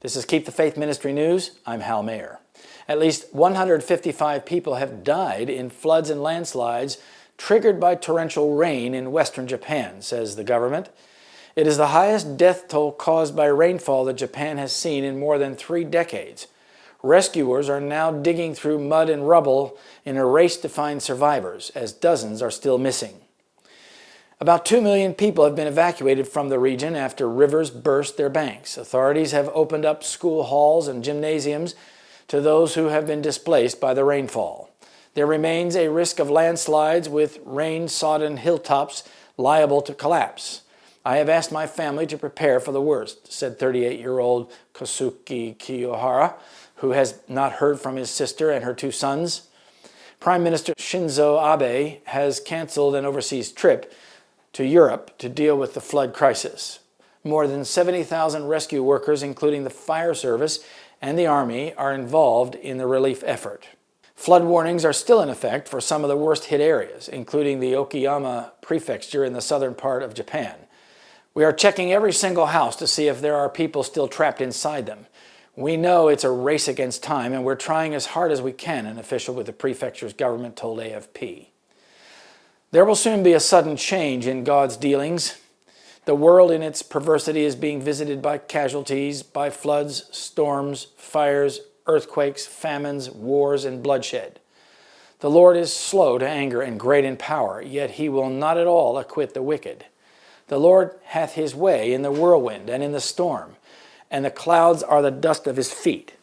This is Keep the Faith Ministry News. I'm Hal Mayer. At least 155 people have died in floods and landslides triggered by torrential rain in western Japan, says the government. It is the highest death toll caused by rainfall that Japan has seen in more than 3 decades. Rescuers are now digging through mud and rubble in a race to find survivors, as dozens are still missing. About 2 million people have been evacuated from the region after rivers burst their banks. Authorities have opened up school halls and gymnasiums to those who have been displaced by the rainfall. There remains a risk of landslides with rain-sodden hilltops liable to collapse. I have asked my family to prepare for the worst, said 38-year-old Kosuke Kiyohara, who has not heard from his sister and her 2 sons. Prime Minister Shinzo Abe has canceled an overseas trip to Europe to deal with the flood crisis. More than 70,000 rescue workers, including the fire service and the army, are involved in the relief effort. Flood warnings are still in effect for some of the worst hit areas, including the Okayama prefecture in the southern part of Japan. We are checking every single house to see if there are people still trapped inside them. We know it's a race against time, and we're trying as hard as we can, an official with the prefecture's government told AFP. There will soon be a sudden change in God's dealings. The world in its perversity is being visited by casualties, by floods, storms, fires, earthquakes, famines, wars, and bloodshed. The Lord is slow to anger and great in power, yet he will not at all acquit the wicked. The Lord hath his way in the whirlwind and in the storm, and the clouds are the dust of his feet.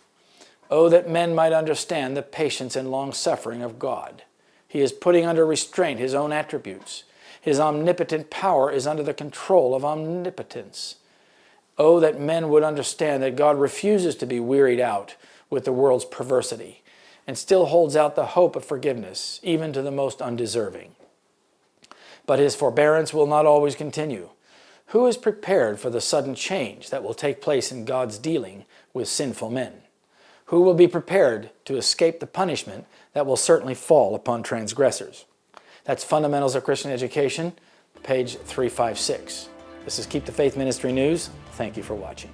Oh, that men might understand the patience and long-suffering of God. He is putting under restraint his own attributes. His omnipotent power is under the control of omnipotence. Oh, that men would understand that God refuses to be wearied out with the world's perversity and still holds out the hope of forgiveness, even to the most undeserving. But his forbearance will not always continue. Who is prepared for the sudden change that will take place in God's dealing with sinful men? Who will be prepared to escape the punishment that will certainly fall upon transgressors? That's Fundamentals of Christian Education, page 356. This is Keep the Faith Ministry News. Thank you for watching.